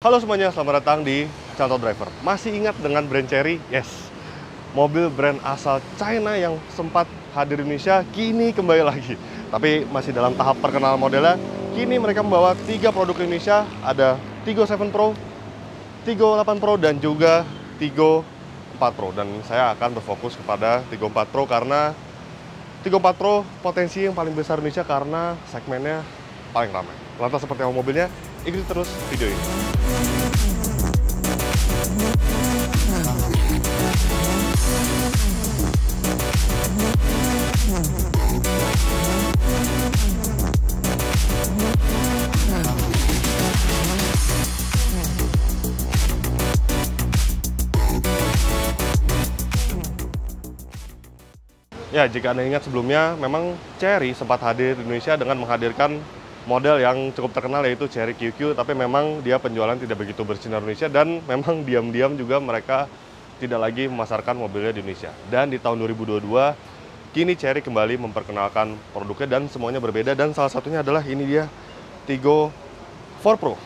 Halo semuanya, selamat datang di Channel Driver. Masih ingat dengan brand Chery? Yes, mobil brand asal China yang sempat hadir di Indonesia kini kembali lagi. Tapi masih dalam tahap perkenalan modelnya. Kini mereka membawa 3 produk Indonesia, ada Tigo 7 Pro, Tigo 8 Pro, dan juga Tigo 4 Pro. Dan saya akan berfokus kepada Tigo 4 Pro karena Tigo 4 Pro potensi yang paling besar Indonesia karena segmennya paling ramai. Lantas seperti apa mobilnya? Ikuti terus video ini. Ya, jika Anda ingat sebelumnya, memang Chery sempat hadir di Indonesia dengan menghadirkan model yang cukup terkenal yaitu Chery QQ, tapi memang dia penjualan tidak begitu bersinar di Indonesia dan memang diam-diam juga mereka tidak lagi memasarkan mobilnya di Indonesia. Dan di tahun 2022, kini Chery kembali memperkenalkan produknya dan semuanya berbeda dan salah satunya adalah ini dia Tigo 4 Pro.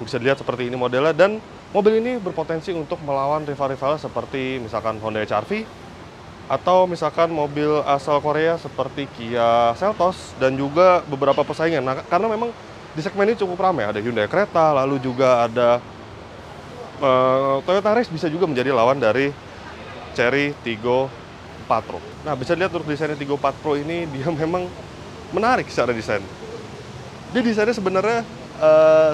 Bisa dilihat seperti ini modelnya dan mobil ini berpotensi untuk melawan rival-rival seperti misalkan Honda HR-V atau misalkan mobil asal Korea seperti Kia Seltos dan juga beberapa persaingan. Nah, karena memang di segmen ini cukup ramai, ada Hyundai Creta, lalu juga ada Toyota Race bisa juga menjadi lawan dari Chery Tigo 4 Pro. Nah, bisa dilihat untuk desainnya Tigo 4 Pro ini dia memang menarik secara desain. Dia desainnya sebenarnya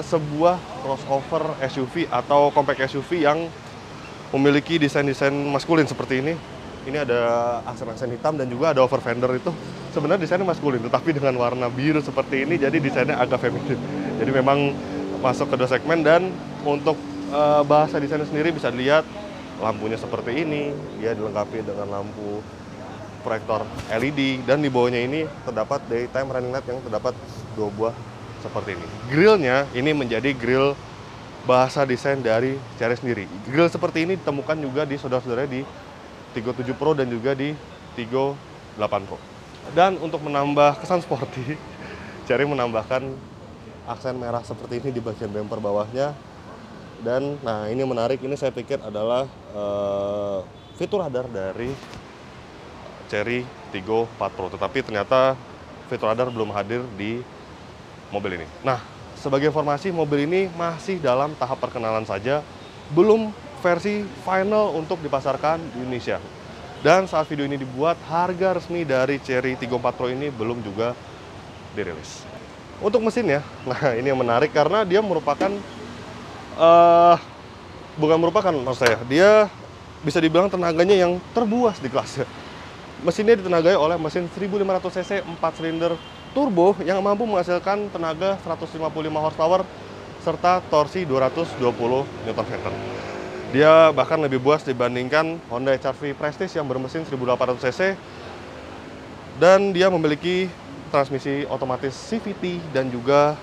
sebuah crossover SUV atau compact SUV yang memiliki desain-desain maskulin seperti ini. Ini ada aksen-aksen hitam dan juga ada over fender itu sebenarnya desainnya maskulin, tetapi dengan warna biru seperti ini jadi desainnya agak feminin. Jadi memang masuk ke dua segmen dan untuk bahasa desainnya sendiri bisa dilihat lampunya seperti ini, dia dilengkapi dengan lampu proyektor LED dan di bawahnya ini terdapat daytime running light yang terdapat 2 buah seperti ini. Grillnya ini menjadi grill bahasa desain dari Chery sendiri. Grill seperti ini ditemukan juga di saudara-saudara di Tigo 7 Pro dan juga di Tigo 8 Pro. Dan untuk menambah kesan sporty, Chery menambahkan aksen merah seperti ini di bagian bumper bawahnya. Dan nah ini menarik, ini saya pikir adalah fitur radar dari Chery Tigo 4 Pro. Tetapi ternyata fitur radar belum hadir di mobil ini. Nah, sebagai informasi, mobil ini masih dalam tahap perkenalan saja, belum versi final untuk dipasarkan di Indonesia. Dan saat video ini dibuat, harga resmi dari Chery Tigo 4 Pro ini belum juga dirilis. Untuk mesinnya, nah ini yang menarik karena dia merupakan maksud saya, dia bisa dibilang tenaganya yang terbuas di kelasnya. Mesinnya ditenagai oleh mesin 1500 cc 4 silinder turbo yang mampu menghasilkan tenaga 155 horsepower serta torsi 220 Nm. Dia bahkan lebih buas dibandingkan Honda HR-V Prestige yang bermesin 1800 cc dan dia memiliki transmisi otomatis CVT dan juga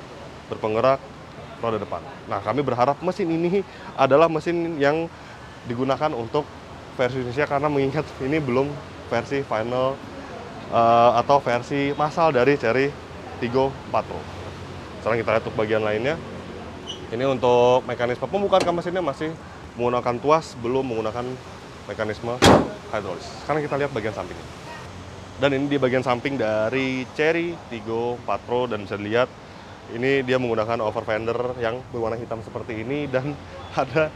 berpenggerak roda depan. Nah, kami berharap mesin ini adalah mesin yang digunakan untuk versi Indonesia karena mengingat ini belum versi final atau versi massal dari Chery Tigo 4 Pro. Sekarang kita lihat untuk bagian lainnya. Ini untuk mekanisme pembukaan mesinnya masih menggunakan tuas, belum menggunakan mekanisme hidrolis. Sekarang kita lihat bagian sampingnya. Dan ini di bagian samping dari Chery Tigo 4 Pro dan bisa dilihat ini dia menggunakan over fender yang berwarna hitam seperti ini dan ada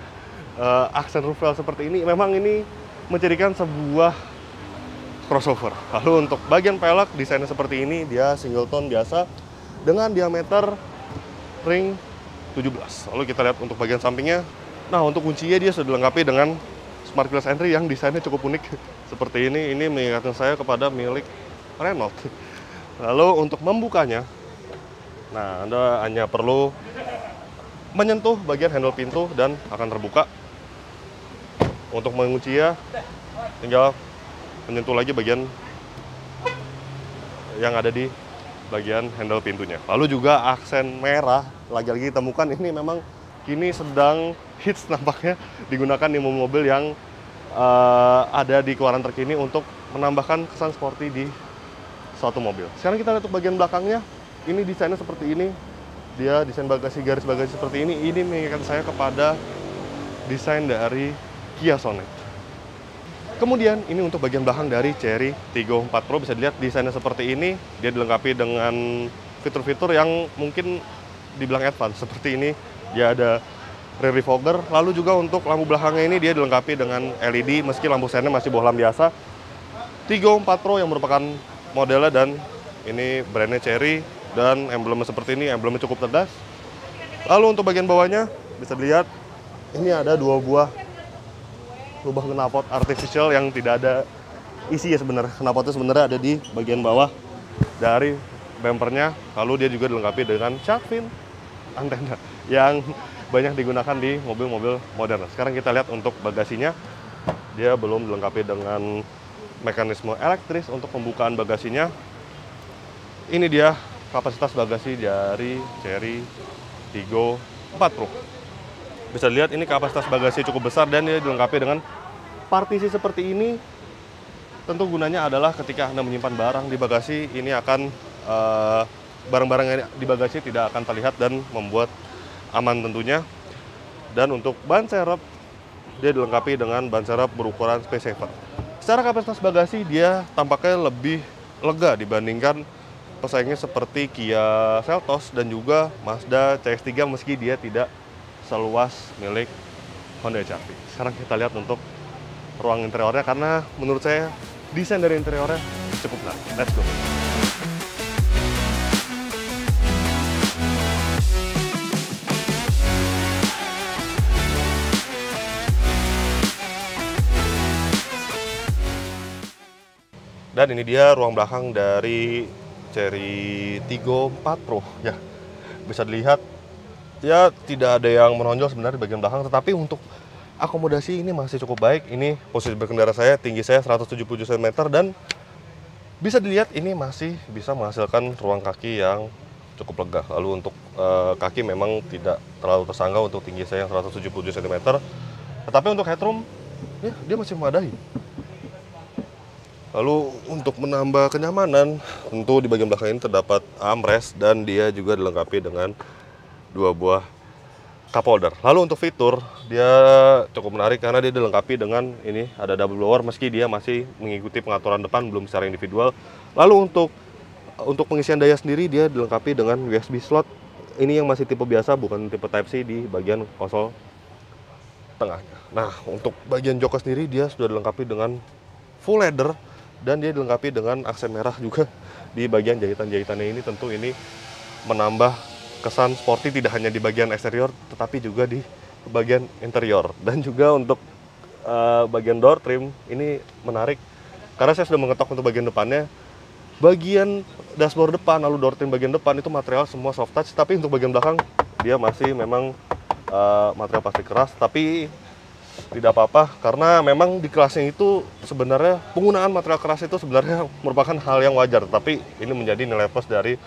aksen roof rail seperti ini. Memang ini menjadikan sebuah crossover. Lalu untuk bagian pelek desainnya seperti ini, dia single tone biasa dengan diameter ring 17. Lalu kita lihat untuk bagian sampingnya. Nah, untuk kuncinya dia sudah dilengkapi dengan smart keyless entry yang desainnya cukup unik seperti ini. Ini mengingatkan saya kepada milik Renault. Lalu untuk membukanya, nah Anda hanya perlu menyentuh bagian handle pintu dan akan terbuka. Untuk menguncinya, tinggal menyentuh lagi bagian yang ada di bagian handle pintunya. Lalu juga aksen merah lagi-lagi ditemukan ini memang kini sedang hits nampaknya digunakan di mobil yang ada di keluaran terkini untuk menambahkan kesan sporty di suatu mobil. Sekarang kita lihat untuk bagian belakangnya. Ini desainnya seperti ini. dia desain bagasi, garis bagasi seperti ini mengingatkan saya kepada desain dari Kia Sonet. Kemudian ini untuk bagian belakang dari Chery Tiggo 4 Pro, bisa dilihat desainnya seperti ini. Dia dilengkapi dengan fitur-fitur yang mungkin dibilang advance seperti ini. Dia ada rear defogger, lalu juga untuk lampu belakangnya ini dia dilengkapi dengan LED meski lampu sennya masih bohlam biasa. Tiggo 4 Pro yang merupakan modelnya, dan ini brandnya Chery dan emblemnya seperti ini, emblemnya cukup tegas. Lalu untuk bagian bawahnya bisa dilihat ini ada 2 buah lubang knalpot artificial yang tidak ada isi ya sebenarnya. Knalpotnya sebenarnya ada di bagian bawah dari bumpernya. Lalu dia juga dilengkapi dengan shark fin antena yang banyak digunakan di mobil-mobil modern. Sekarang kita lihat untuk bagasinya. Dia belum dilengkapi dengan mekanisme elektris untuk pembukaan bagasinya. Ini dia kapasitas bagasi dari Chery Tiggo 4 Pro. Bisa dilihat ini kapasitas bagasi cukup besar dan dia dilengkapi dengan partisi seperti ini. Tentu gunanya adalah ketika Anda menyimpan barang di bagasi, ini akan barang-barang yang di bagasi tidak akan terlihat dan membuat aman tentunya. Dan untuk ban serep, dia dilengkapi dengan ban serep berukuran Space Saver. Secara kapasitas bagasi dia tampaknya lebih lega dibandingkan pesaingnya seperti Kia Seltos dan juga Mazda CX-3 meski dia tidak seluas milik Honda HR-V. Sekarang kita lihat untuk ruang interiornya, karena menurut saya desain dari interiornya cukup menarik. Let's go. Dan ini dia ruang belakang dari Chery Tiggo 4 Pro. Ya, bisa dilihat ya tidak ada yang menonjol sebenarnya di bagian belakang, tetapi untuk akomodasi ini masih cukup baik. Ini posisi berkendara saya, tinggi saya 177 cm, dan bisa dilihat ini masih bisa menghasilkan ruang kaki yang cukup lega. Lalu untuk kaki memang tidak terlalu tersangga untuk tinggi saya yang 177 cm, tetapi untuk headroom ya, dia masih memadai. Lalu untuk menambah kenyamanan, tentu di bagian belakang ini terdapat armrest dan dia juga dilengkapi dengan 2 buah cup holder. Lalu untuk fitur, dia cukup menarik karena dia dilengkapi dengan ini ada double blower meski dia masih mengikuti pengaturan depan, belum secara individual. Lalu untuk pengisian daya sendiri dia dilengkapi dengan USB slot. Ini yang masih tipe biasa, bukan tipe Type-C di bagian konsol tengahnya. Nah, untuk bagian joknya sendiri dia sudah dilengkapi dengan full leather dan dia dilengkapi dengan aksen merah juga di bagian jahitan-jahitannya ini. Tentu ini menambah kesan sporty tidak hanya di bagian eksterior tetapi juga di bagian interior. Dan juga untuk bagian door trim ini menarik karena saya sudah mengetok untuk bagian depannya. Bagian dashboard depan lalu door trim bagian depan itu material semua soft touch, tapi untuk bagian belakang dia masih memang material plastik keras, tapi tidak apa-apa karena memang di kelasnya itu sebenarnya penggunaan material keras itu sebenarnya merupakan hal yang wajar, tapi ini menjadi nilai plus dari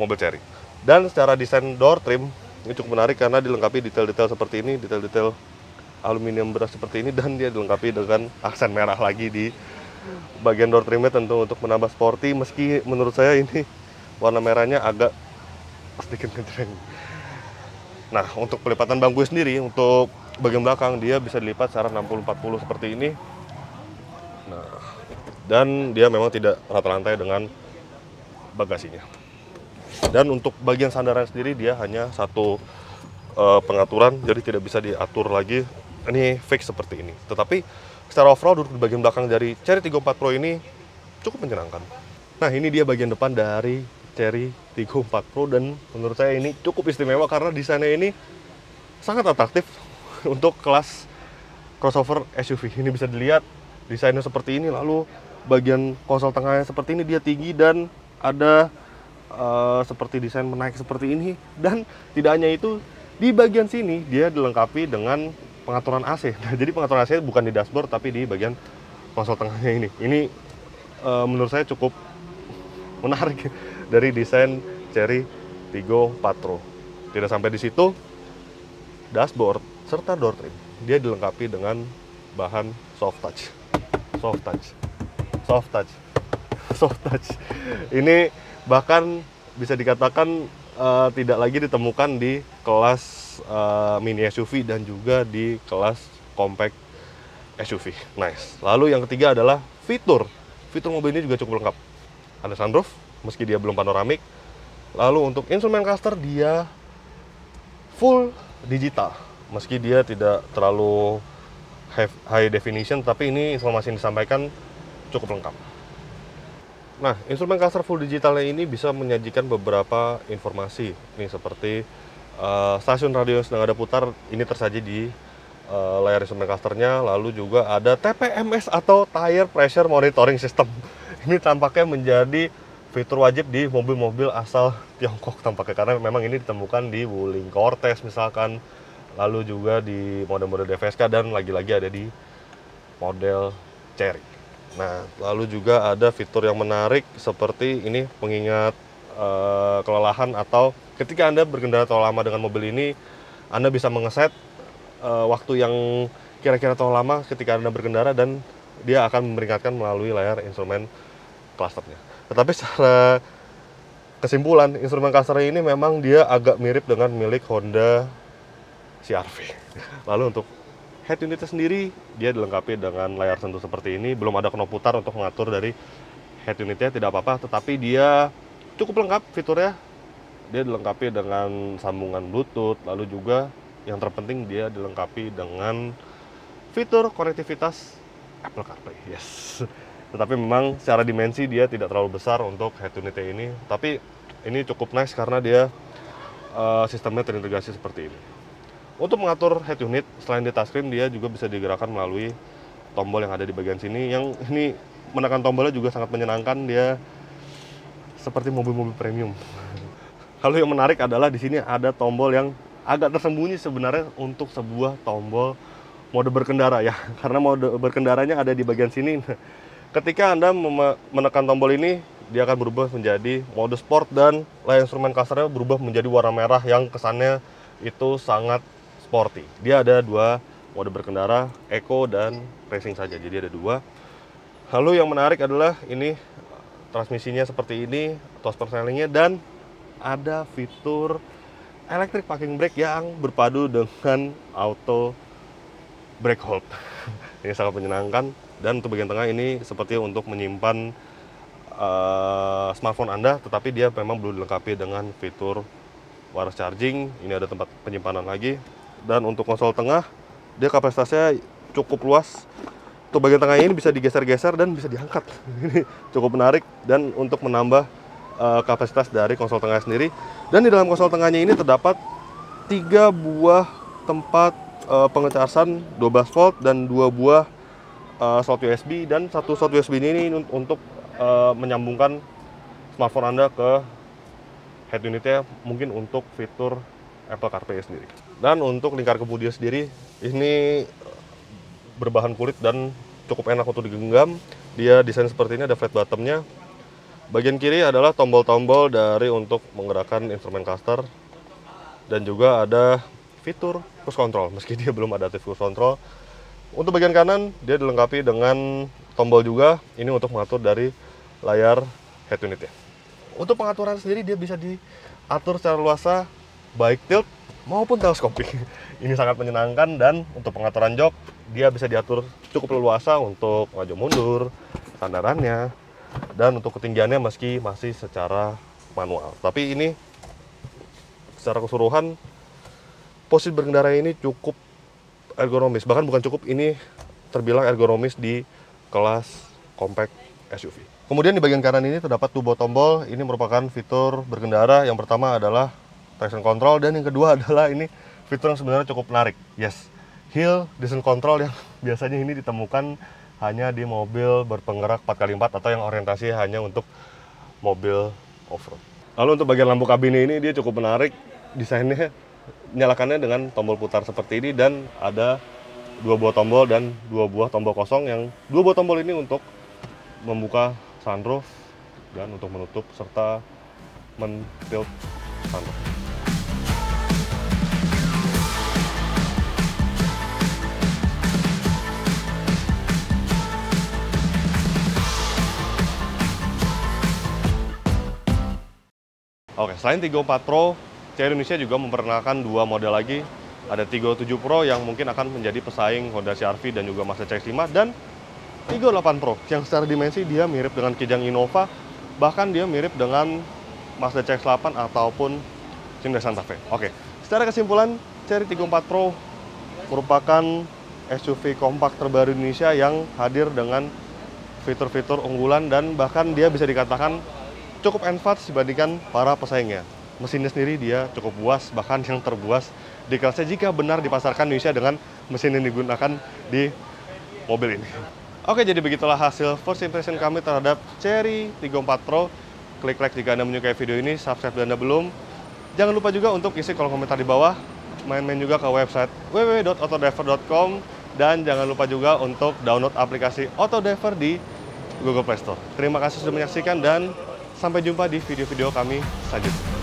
mobil Chery. Dan secara desain door trim ini cukup menarik karena dilengkapi detail-detail seperti ini, detail-detail aluminium beras seperti ini, dan dia dilengkapi dengan aksen merah lagi di bagian door trimnya, tentu untuk menambah sporty meski menurut saya ini warna merahnya agak sedikit ngejreng. Nah, untuk pelipatan bangku sendiri untuk bagian belakang dia bisa dilipat secara 60-40 seperti ini. Nah, dan dia memang tidak rata lantai dengan bagasinya. Dan untuk bagian sandaran sendiri dia hanya satu pengaturan, jadi tidak bisa diatur lagi. Ini fix seperti ini. Tetapi secara overall duduk di bagian belakang dari Chery Tiggo 4 Pro ini cukup menyenangkan. Nah, ini dia bagian depan dari Chery Tiggo 4 Pro dan menurut saya ini cukup istimewa karena desainnya ini sangat atraktif untuk kelas crossover SUV. Ini bisa dilihat desainnya seperti ini, lalu bagian konsol tengahnya seperti ini, dia tinggi dan ada seperti desain menaik seperti ini. Dan tidak hanya itu, di bagian sini dia dilengkapi dengan pengaturan AC. Nah, jadi pengaturan AC bukan di dashboard tapi di bagian konsol tengahnya ini. Ini menurut saya cukup menarik dari desain Chery Tiggo 4 Pro. Tidak sampai di situ, dashboard serta door trim dia dilengkapi dengan bahan soft touch. Soft touch. Soft touch. Soft touch. Ini bahkan bisa dikatakan tidak lagi ditemukan di kelas mini SUV dan juga di kelas compact SUV. Nice. Lalu yang ketiga adalah fitur. Fitur mobil ini juga cukup lengkap. Ada sunroof, meski dia belum panoramik. Lalu untuk instrumen cluster dia full digital, meski dia tidak terlalu high definition, tapi ini informasi yang disampaikan cukup lengkap. Nah, instrumen cluster full digitalnya ini bisa menyajikan beberapa informasi, ini seperti stasiun radio yang sedang ada putar, ini tersaji di layar instrumen clusternya. Lalu juga ada TPMS atau Tire Pressure Monitoring System. Ini tampaknya menjadi fitur wajib di mobil-mobil asal Tiongkok tampaknya, karena memang ini ditemukan di Wuling Cortez misalkan, lalu juga di model-model DVSK, dan lagi-lagi ada di model Chery. Nah, lalu juga ada fitur yang menarik seperti ini, pengingat kelelahan, atau ketika Anda berkendara terlalu lama dengan mobil ini, Anda bisa mengeset waktu yang kira-kira terlalu lama ketika Anda berkendara, dan dia akan memperingatkan melalui layar instrumen clusternya. Tetapi secara kesimpulan, instrumen cluster ini memang dia agak mirip dengan milik Honda CR-V. Lalu untuk head unitnya sendiri, dia dilengkapi dengan layar sentuh seperti ini. Belum ada knop putar untuk mengatur dari head unitnya, tidak apa-apa. Tetapi dia cukup lengkap fiturnya. Dia dilengkapi dengan sambungan Bluetooth. Lalu juga yang terpenting dia dilengkapi dengan fitur konektivitas Apple CarPlay. Yes. Tetapi memang secara dimensi dia tidak terlalu besar untuk head unitnya ini. Tapi ini cukup nice karena dia sistemnya terintegrasi seperti ini. Untuk mengatur head unit, selain di touchscreen, dia juga bisa digerakkan melalui tombol yang ada di bagian sini. Yang ini menekan tombolnya juga sangat menyenangkan, dia seperti mobil-mobil premium. Lalu yang menarik adalah di sini ada tombol yang agak tersembunyi sebenarnya untuk sebuah tombol mode berkendara ya, karena mode berkendaranya ada di bagian sini. Ketika Anda menekan tombol ini, dia akan berubah menjadi mode sport, dan layar instrumen clusternya berubah menjadi warna merah yang kesannya itu sangat sporty. Dia ada dua mode berkendara, eco dan racing saja, jadi ada dua. Lalu yang menarik adalah ini transmisinya seperti ini, toast persnelingnya, dan ada fitur electric parking brake yang berpadu dengan auto brake hold. Ini sangat menyenangkan. Dan untuk bagian tengah ini seperti untuk menyimpan smartphone Anda, tetapi dia memang belum dilengkapi dengan fitur wireless charging. Ini ada tempat penyimpanan lagi. Dan untuk konsol tengah, dia kapasitasnya cukup luas. Untuk bagian tengah ini bisa digeser-geser dan bisa diangkat. Ini cukup menarik, dan untuk menambah kapasitas dari konsol tengah sendiri. Dan di dalam konsol tengahnya ini terdapat 3 buah tempat pengecasan 12 volt dan 2 buah slot USB, dan satu slot USB ini untuk menyambungkan smartphone Anda ke head unitnya, mungkin untuk fitur Apple CarPlay sendiri. Dan untuk lingkar kemudinya sendiri, ini berbahan kulit dan cukup enak untuk digenggam. Dia desain seperti ini, ada flat bottomnya. Bagian kiri adalah tombol-tombol dari untuk menggerakkan instrumen cluster, dan juga ada fitur cruise control, meski dia belum ada adaptive cruise control. Untuk bagian kanan, dia dilengkapi dengan tombol juga, ini untuk mengatur dari layar head unitnya. Untuk pengaturan sendiri, dia bisa diatur secara luasa, baik tilt maupun teleskopik. Ini sangat menyenangkan. Dan untuk pengaturan jok, dia bisa diatur cukup leluasa untuk maju mundur, sandarannya, dan untuk ketinggiannya meski masih secara manual. Tapi ini secara keseluruhan, posisi berkendara ini cukup ergonomis. Bahkan bukan cukup, ini terbilang ergonomis di kelas compact SUV. Kemudian di bagian kanan ini terdapat 2 buah tombol. Ini merupakan fitur berkendara. Yang pertama adalah traction control, dan yang kedua adalah ini fitur yang sebenarnya cukup menarik. Yes, hill descent control yang biasanya ini ditemukan hanya di mobil berpenggerak 4x4 atau yang orientasi hanya untuk mobil off-road. Lalu untuk bagian lampu kabin ini dia cukup menarik. Desainnya, nyalakannya dengan tombol putar seperti ini, dan ada 2 buah tombol dan 2 buah tombol kosong. Yang 2 buah tombol ini untuk membuka sunroof dan untuk menutup serta men-tilt sunroof. Oke, selain Tigo 4 Pro, Cherry Indonesia juga memperkenalkan dua model lagi. Ada Tigo 7 Pro yang mungkin akan menjadi pesaing Honda CR-V dan juga Mazda CX-5, dan Tigo 8 Pro yang secara dimensi dia mirip dengan Kijang Innova, bahkan dia mirip dengan Mazda CX-8 ataupun Hyundai Santa Fe. Oke, secara kesimpulan, Cherry Tigo 4 Pro merupakan SUV kompak terbaru Indonesia yang hadir dengan fitur-fitur unggulan dan bahkan dia bisa dikatakan cukup advance dibandingkan para pesaingnya. Mesinnya sendiri dia cukup buas, bahkan yang terbuas di kelasnya jika benar dipasarkan Indonesia dengan mesin yang digunakan di mobil ini. Oke, jadi begitulah hasil first impression kami terhadap Cherry Tigo 4 Pro. Klik like jika Anda menyukai video ini, subscribe jika Anda belum. Jangan lupa juga untuk isi kolom komentar di bawah, main-main juga ke website www.autodriver.com, dan jangan lupa juga untuk download aplikasi Autodriver di Google Play Store. Terima kasih sudah menyaksikan dan sampai jumpa di video-video kami selanjutnya.